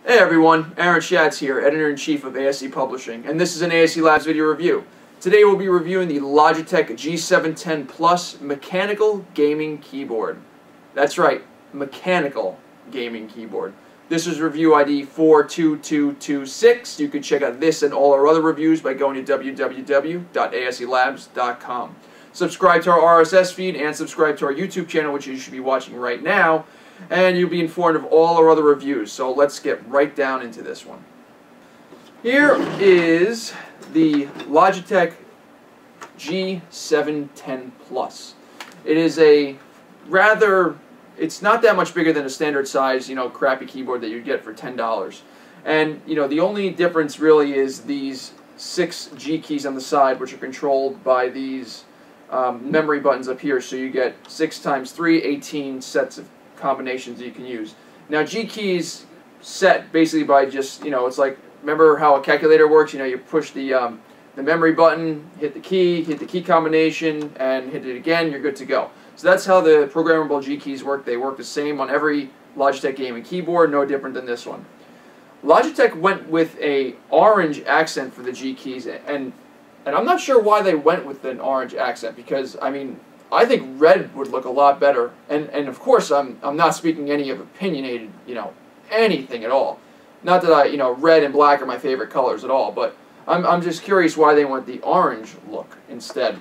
Hey everyone, Aaron Schatz here, Editor-in-Chief of ASE Publishing, and this is an ASE Labs video review. Today we'll be reviewing the Logitech G710 Plus mechanical gaming keyboard. That's right, mechanical gaming keyboard. This is review ID 42226. You can check out this and all our other reviews by going to www.ASELabs.Old. Subscribe to our RSS feed and subscribe to our YouTube channel, which you should be watching right now, and you'll be informed of all our other reviews. So let's get right down into this one. Here is the Logitech G710 Plus. It is a rather, it's not that much bigger than a standard size, crappy keyboard that you'd get for $10. And, the only difference really is these 6 G keys on the side, which are controlled by these memory buttons up here. So you get 6 times 3, 18 sets of combinations that you can use. Now G keys set basically by just, it's like, remember how a calculator works? You push the memory button, hit the key combination, and hit it again, you're good to go. So that's how the programmable G keys work. They work the same on every Logitech gaming keyboard, no different than this one. Logitech went with a orange accent for the G keys, and I'm not sure why they went with an orange accent, because, I think red would look a lot better, and of course I'm not speaking any of opinionated, anything at all. Not that red and black are my favorite colors at all, but I'm just curious why they went the orange look instead.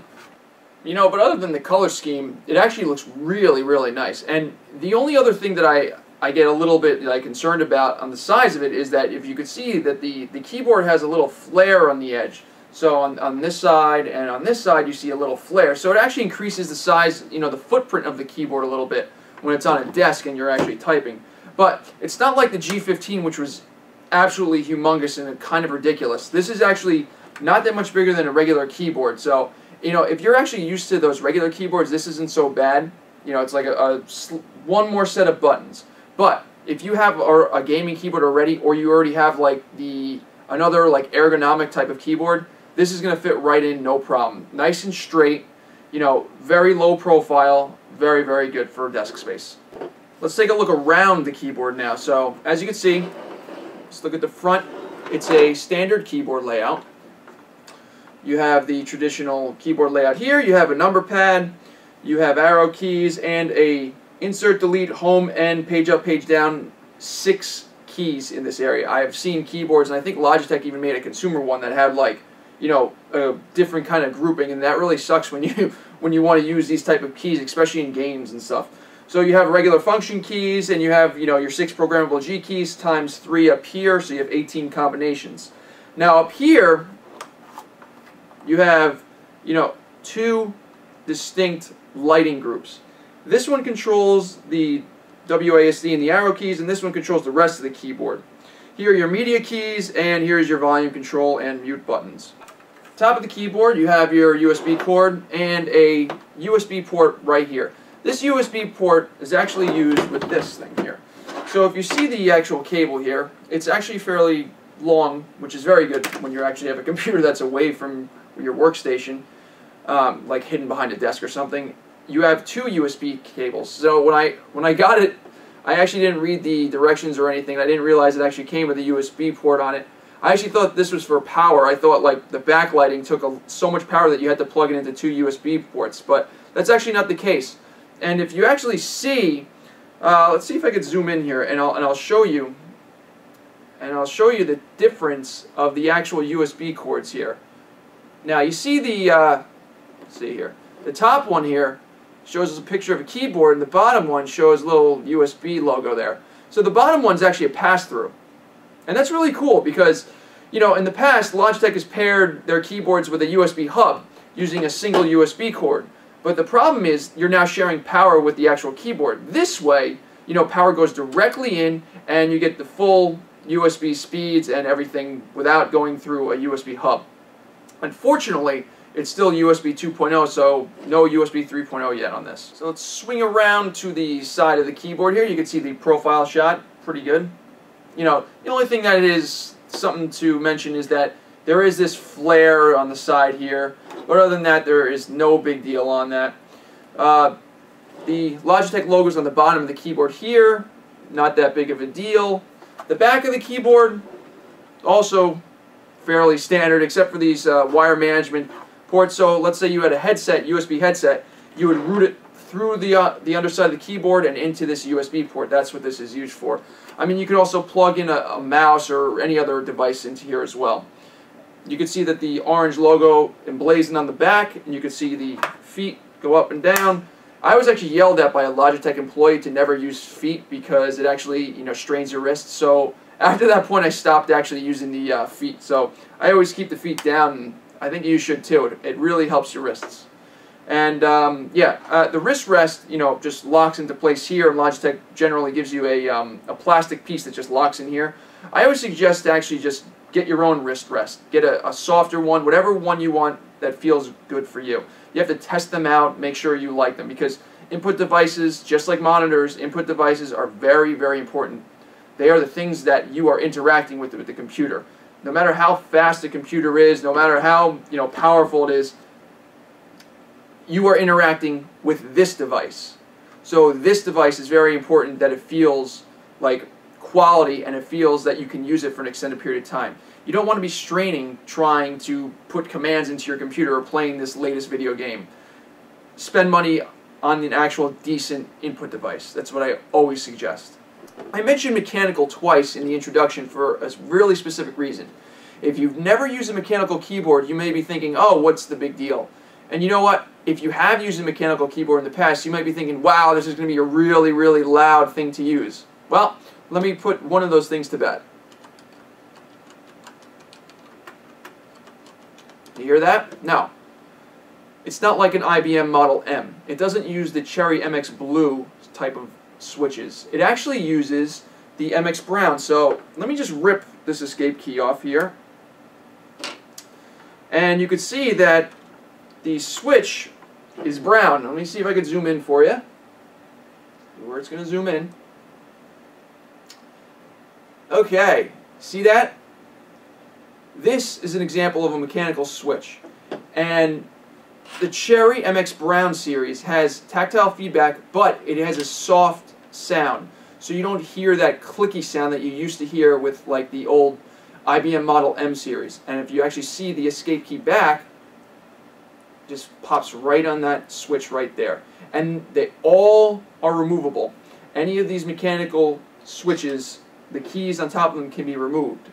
But other than the color scheme, it actually looks really, really nice. And the only other thing that I get a little bit concerned about on the size of it is that if you could see that the keyboard has a little flare on the edge. So on this side and on this side you see a little flare. So it actually increases the size, the footprint of the keyboard a little bit when it's on a desk and you're actually typing. But it's not like the G15, which was absolutely humongous and kind of ridiculous. This is actually not that much bigger than a regular keyboard. So, if you're actually used to those regular keyboards, this isn't so bad. It's like one more set of buttons. But if you have a gaming keyboard already, or you already have another ergonomic type of keyboard, this is going to fit right in, no problem. Nice and straight, very low profile, very, very good for desk space. Let's take a look around the keyboard now. So, as you can see, let's look at the front. It's a standard keyboard layout. You have the traditional keyboard layout here. You have a number pad, you have arrow keys, and a insert, delete, home, and page up, page down, 6 keys in this area. I have seen keyboards, and I think Logitech even made a consumer one that had a different kind of grouping, and that really sucks when you want to use these type of keys, especially in games and stuff. So you have regular function keys, and you have your 6 programmable G keys times 3 up here, so you have 18 combinations. Now up here you have 2 distinct lighting groups. This one controls the WASD and the arrow keys, and this one controls the rest of the keyboard. Here are your media keys, and here's your volume control and mute buttons. Top of the keyboard, you have your USB cord and a USB port right here. This USB port is actually used with this thing here. So if you see the actual cable here, it's actually fairly long, which is very good when you actually have a computer that's away from your workstation, like hidden behind a desk or something. You have 2 USB cables. So when I got it, I actually didn't read the directions or anything. I didn't realize it actually came with a USB port on it. I actually thought this was for power. I thought the backlighting took so much power that you had to plug it into 2 USB ports, but that's actually not the case. And if you actually see, let's see if I can zoom in here, and I'll show you. And I'll show you the difference of the actual USB cords here. Now you see let's see here. The top one here shows us a picture of a keyboard, and the bottom one shows a little USB logo there. So the bottom one's actually a pass-through. And that's really cool because, in the past, Logitech has paired their keyboards with a USB hub using a single USB cord. But the problem is you're now sharing power with the actual keyboard. This way, power goes directly in and you get the full USB speeds and everything without going through a USB hub. Unfortunately, it's still USB 2.0, so no USB 3.0 yet on this. So let's swing around to the side of the keyboard here. You can see the profile shot, pretty good. The only thing that is something to mention is that there is this flare on the side here, but other than that, there is no big deal on that. The Logitech logo is on the bottom of the keyboard here, not that big of a deal. The back of the keyboard, also fairly standard, except for these wire management ports. So let's say you had a headset, USB headset, you would route it through the underside of the keyboard and into this USB port. That's what this is used for. I mean, you could also plug in a mouse or any other device into here as well. You can see that the orange logo emblazoned on the back, and you can see the feet go up and down. I was actually yelled at by a Logitech employee to never use feet because it actually, strains your wrists. So after that point, I stopped actually using the feet. So I always keep the feet down, and I think you should too. It really helps your wrists. And the wrist rest, just locks into place here. And Logitech generally gives you a plastic piece that just locks in here. I always suggest to actually just get your own wrist rest. Get a softer one, whatever one you want that feels good for you. You have to test them out, make sure you like them, because input devices, just like monitors, input devices are very, very important. They are the things that you are interacting with the computer. No matter how fast the computer is, no matter how powerful it is, you are interacting with this device. So this device is very important that it feels like quality and it feels that you can use it for an extended period of time. You don't want to be straining trying to put commands into your computer or playing this latest video game. Spend money on an actual decent input device. That's what I always suggest. I mentioned mechanical twice in the introduction for a really specific reason. If you've never used a mechanical keyboard, you may be thinking, oh, what's the big deal? And you know what? If you have used a mechanical keyboard in the past, you might be thinking, wow, this is going to be a really, really loud thing to use. Well, let me put one of those things to bed. You hear that? No. It's not like an IBM Model M. It doesn't use the Cherry MX Blue type of switches. It actually uses the MX Brown. So let me just rip this escape key off here. And you can see that the switch is brown. Let me see if I can zoom in for you. Where it's going to zoom in. Okay, see that? This is an example of a mechanical switch. And the Cherry MX Brown series has tactile feedback, but it has a soft sound. So you don't hear that clicky sound that you used to hear with like the old IBM Model M series. And if you actually see the escape key back, it just pops right on that switch right there. And they all are removable. Any of these mechanical switches, the keys on top of them can be removed.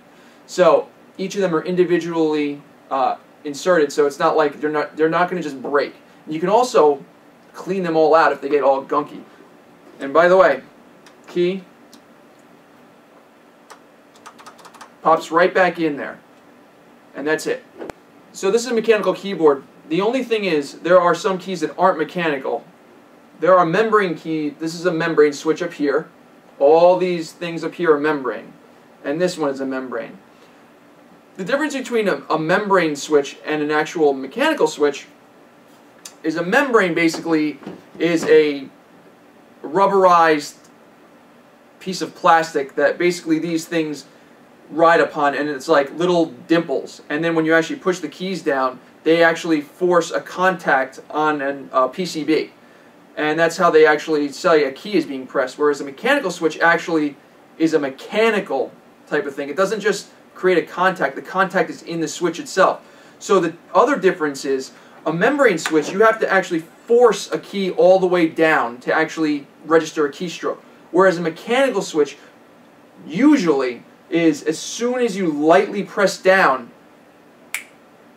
So each of them are individually inserted, so it's not like they're not going to just break. You can also clean them all out if they get all gunky. And by the way, key pops right back in there, and that's it. So this is a mechanical keyboard. The only thing is there are some keys that aren't mechanical. There are membrane keys. This is a membrane switch up here. All these things up here are membrane, and this one is a membrane. The difference between a membrane switch and an actual mechanical switch is a membrane basically is a rubberized piece of plastic that basically these things ride upon, and it's like little dimples. And then when you actually push the keys down, they actually force a contact on a PCB. And that's how they actually tell you a key is being pressed. Whereas a mechanical switch actually is a mechanical type of thing. It doesn't just create a contact. The contact is in the switch itself. So the other difference is a membrane switch, you have to actually force a key all the way down to actually register a keystroke. Whereas a mechanical switch usually is as soon as you lightly press down,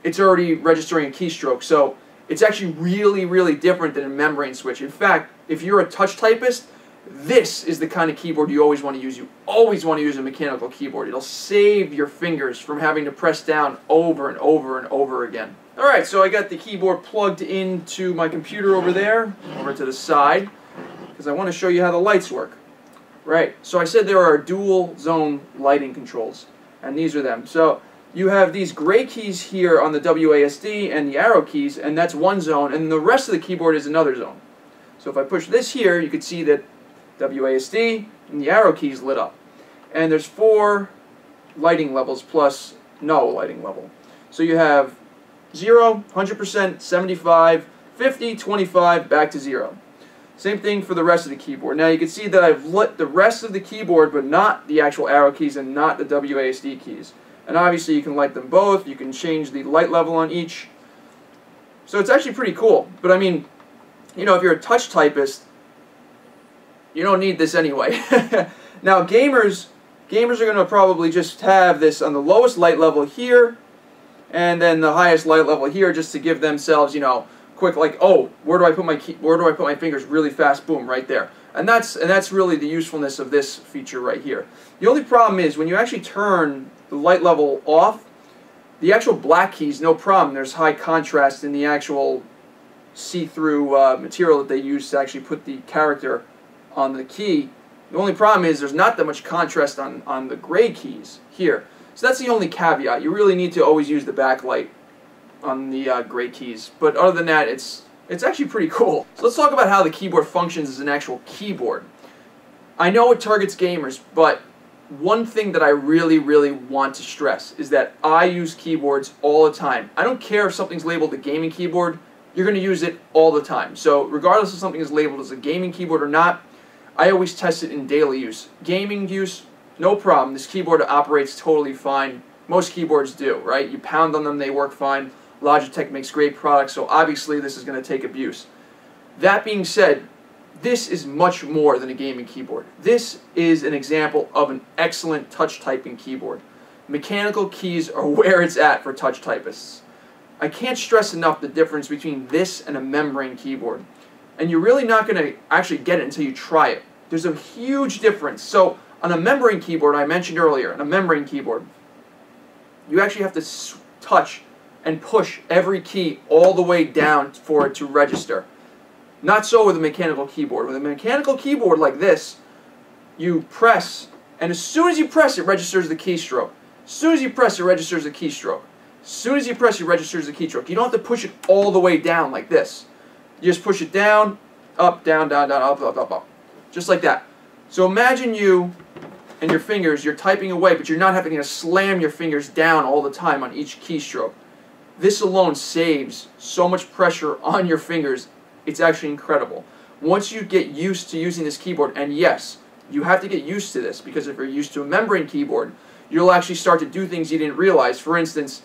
it's already registering a keystroke. So it's actually really, really different than a membrane switch. In fact, if you're a touch typist, this is the kind of keyboard you always want to use. You always want to use a mechanical keyboard. It'll save your fingers from having to press down over and over and over again. Alright, so I got the keyboard plugged into my computer over there, over to the side, because I want to show you how the lights work. Right, so I said there are dual zone lighting controls, and these are them. So you have these gray keys here on the WASD and the arrow keys, and that's one zone, and the rest of the keyboard is another zone. So if I push this here, you can see that WASD and the arrow keys lit up. And there's 4 lighting levels plus no lighting level. So you have 0, 100%, 75, 50, 25, back to 0. Same thing for the rest of the keyboard. Now you can see that I've lit the rest of the keyboard, but not the actual arrow keys and not the WASD keys. And obviously you can light them both. You can change the light level on each. So it's actually pretty cool. But I mean, you know, if you're a touch typist, you don't need this anyway. Now gamers are going to probably just have this on the lowest light level here, and then the highest light level here, just to give themselves, you know, quick, like, oh, where do I put my fingers really fast? Boom, right there. And that's really the usefulness of this feature right here. The only problem is when you actually turn the light level off, the actual black keys, no problem. There's high contrast in the actual see-through material that they use to actually put the character on the key. The only problem is there's not that much contrast on the gray keys here. So that's the only caveat. You really need to always use the backlight on the gray keys. But other than that, it's actually pretty cool. So let's talk about how the keyboard functions as an actual keyboard. I know it targets gamers, but one thing that I really, really want to stress is that I use keyboards all the time. I don't care if something's labeled a gaming keyboard, you're going to use it all the time. So regardless if something is labeled as a gaming keyboard or not, I always test it in daily use. Gaming use, no problem. This keyboard operates totally fine. Most keyboards do, right? You pound on them, they work fine. Logitech makes great products, so obviously this is going to take abuse. That being said, this is much more than a gaming keyboard. This is an example of an excellent touch typing keyboard. Mechanical keys are where it's at for touch typists. I can't stress enough the difference between this and a membrane keyboard. And you're really not going to actually get it until you try it. There's a huge difference. So on a membrane keyboard, I mentioned earlier, on a membrane keyboard, you actually have to touch and push every key all the way down for it to register. Not so with a mechanical keyboard. With a mechanical keyboard like this, you press, and as soon as you press, it registers the keystroke. As soon as you press, it registers the keystroke. As soon as you press, it registers the keystroke. You don't have to push it all the way down like this. You just push it down, up, down, down, down, up, up, up, up. Just like that. So imagine you and your fingers, you're typing away, but you're not having to slam your fingers down all the time on each keystroke. This alone saves so much pressure on your fingers. It's actually incredible. Once you get used to using this keyboard, and yes, you have to get used to this, because if you're used to a membrane keyboard, you'll actually start to do things you didn't realize. For instance,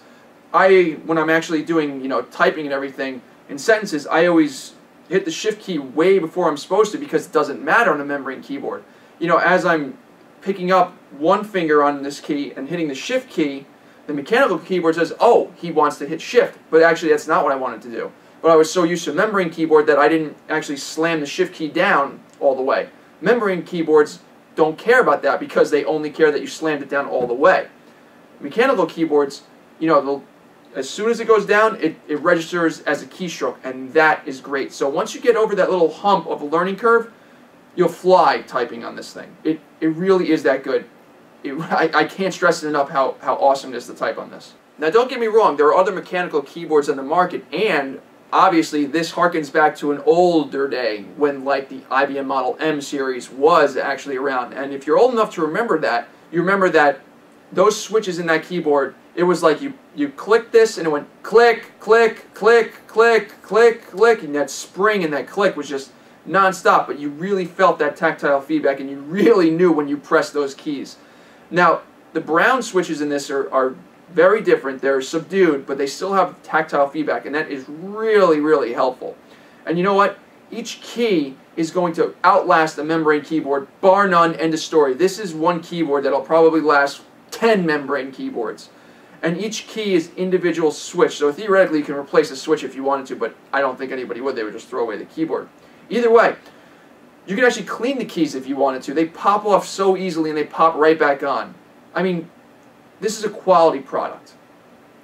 when I'm actually doing, you know, typing and everything, in sentences, I always hit the shift key way before I'm supposed to, because it doesn't matter on a membrane keyboard. You know, as I'm picking up one finger on this key and hitting the shift key, the mechanical keyboard says, oh, he wants to hit shift. But actually, that's not what I wanted to do. But I was so used to a membrane keyboard that I didn't actually slam the shift key down all the way. Membrane keyboards don't care about that because they only care that you slammed it down all the way. Mechanical keyboards, you know, as soon as it goes down, it registers as a keystroke, and that is great. So once you get over that little hump of a learning curve, you'll fly typing on this thing. It really is that good. I can't stress it enough how awesome it is to type on this. Now don't get me wrong, there are other mechanical keyboards on the market, and obviously this harkens back to an older day when like the IBM Model M series was actually around. And if you're old enough to remember that, you remember that those switches in that keyboard, it was like you click this and it went click, click, click, click, click, click, and that spring and that click was just non-stop, but you really felt that tactile feedback and you really knew when you pressed those keys. Now, the brown switches in this are very different. They're subdued, but they still have tactile feedback, and that is really, really helpful. And you know what? Each key is going to outlast a membrane keyboard, bar none, end of story. This is one keyboard that'll probably last 10 membrane keyboards. And each key is individual switch, so theoretically you can replace a switch if you wanted to, but I don't think anybody would. They would just throw away the keyboard. Either way, you can actually clean the keys if you wanted to. They pop off so easily and they pop right back on. I mean, this is a quality product.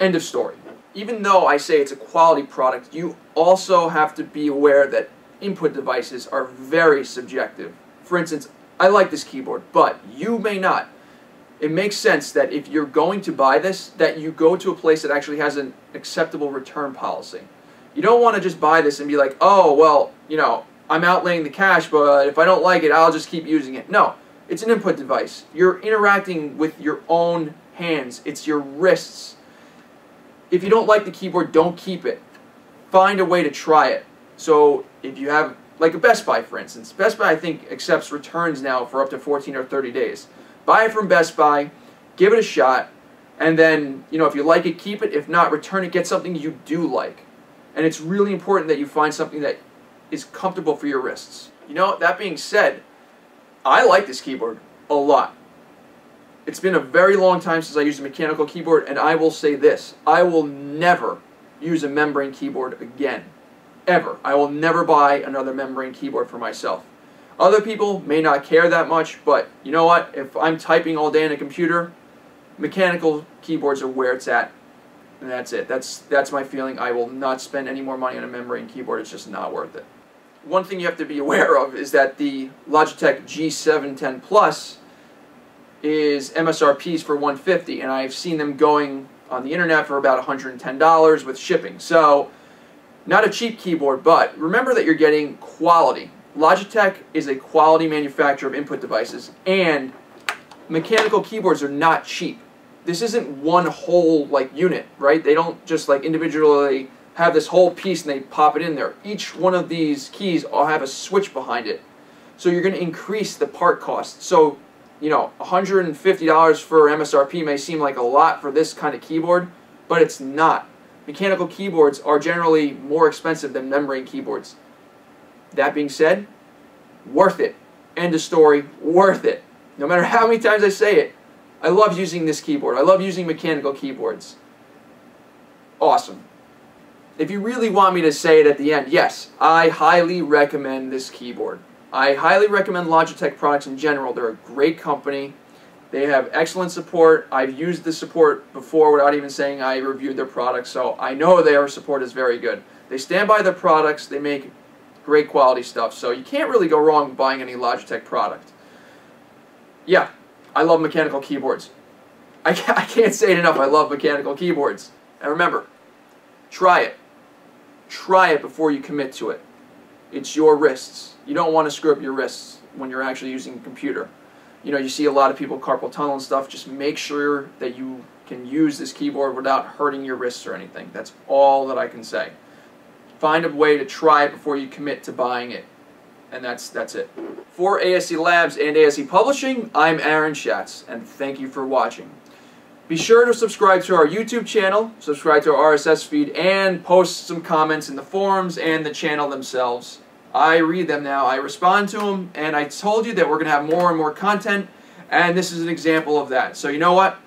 End of story. Even though I say it's a quality product, you also have to be aware that input devices are very subjective. For instance, I like this keyboard, but you may not. It makes sense that if you're going to buy this, that you go to a place that actually has an acceptable return policy. You don't want to just buy this and be like, oh, well, you know, I'm outlaying the cash, but if I don't like it, I'll just keep using it. No, it's an input device. You're interacting with your own hands. It's your wrists. If you don't like the keyboard, don't keep it. Find a way to try it. So if you have like a Best Buy, for instance. Best Buy, I think, accepts returns now for up to 14 or 30 days. Buy it from Best Buy, give it a shot, and then, you know, if you like it, keep it. If not, return it, get something you do like. And it's really important that you find something that is comfortable for your wrists. You know, that being said, I like this keyboard a lot. It's been a very long time since I used a mechanical keyboard, and I will say this: I will never use a membrane keyboard again. Ever. I will never buy another membrane keyboard for myself. Other people may not care that much, but you know what? If I'm typing all day on a computer, mechanical keyboards are where it's at, and that's it. That's my feeling. I will not spend any more money on a membrane keyboard. It's just not worth it. One thing you have to be aware of is that the Logitech G710 Plus is MSRPs for $150, and I've seen them going on the internet for about $110 with shipping. So, not a cheap keyboard, but remember that you're getting quality. Logitech is a quality manufacturer of input devices, and mechanical keyboards are not cheap. This isn't one whole unit, right? They don't just individually have this whole piece and they pop it in there. Each one of these keys will have a switch behind it. So you're going to increase the part cost. So, you know, $150 for MSRP may seem like a lot for this kind of keyboard, but it's not. Mechanical keyboards are generally more expensive than membrane keyboards. That being said, worth it. End of story. Worth it. No matter how many times I say it, I love using this keyboard. I love using mechanical keyboards. Awesome. If you really want me to say it at the end, yes, I highly recommend this keyboard. I highly recommend Logitech products in general. They're a great company. They have excellent support. I've used the support before without even saying I reviewed their products, so I know their support is very good. They stand by their products. They make great quality stuff, so you can't really go wrong buying any Logitech product. Yeah, I love mechanical keyboards. I can't say it enough. I love mechanical keyboards. And remember, try it. Try it before you commit to it. It's your wrists. You don't want to screw up your wrists when you're actually using a computer. You know, you see a lot of people carpal tunnel and stuff. Just make sure that you can use this keyboard without hurting your wrists or anything. That's all that I can say. Find a way to try it before you commit to buying it. And that's it. For ASE Labs and ASE Publishing, I'm Aaron Schatz, and thank you for watching. Be sure to subscribe to our YouTube channel, subscribe to our RSS feed, and post some comments in the forums and the channel themselves. I read them now, I respond to them, and I told you that we're going to have more and more content, and this is an example of that. So you know what?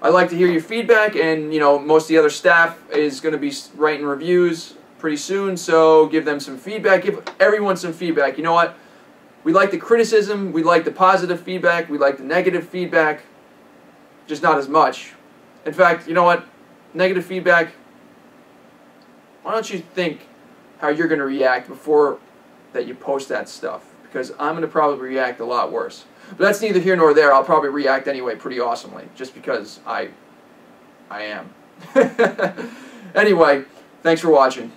I'd like to hear your feedback, and you know, most of the other staff is going to be writing reviews pretty soon, so give them some feedback. Give everyone some feedback. You know what? We like the criticism, we like the positive feedback, we like the negative feedback, just not as much. In fact, you know what? Negative feedback, why don't you think how you're going to react before that you post that stuff? Because I'm going to probably react a lot worse. But that's neither here nor there. I'll probably react anyway pretty awesomely, just because I am. Anyway, thanks for watching.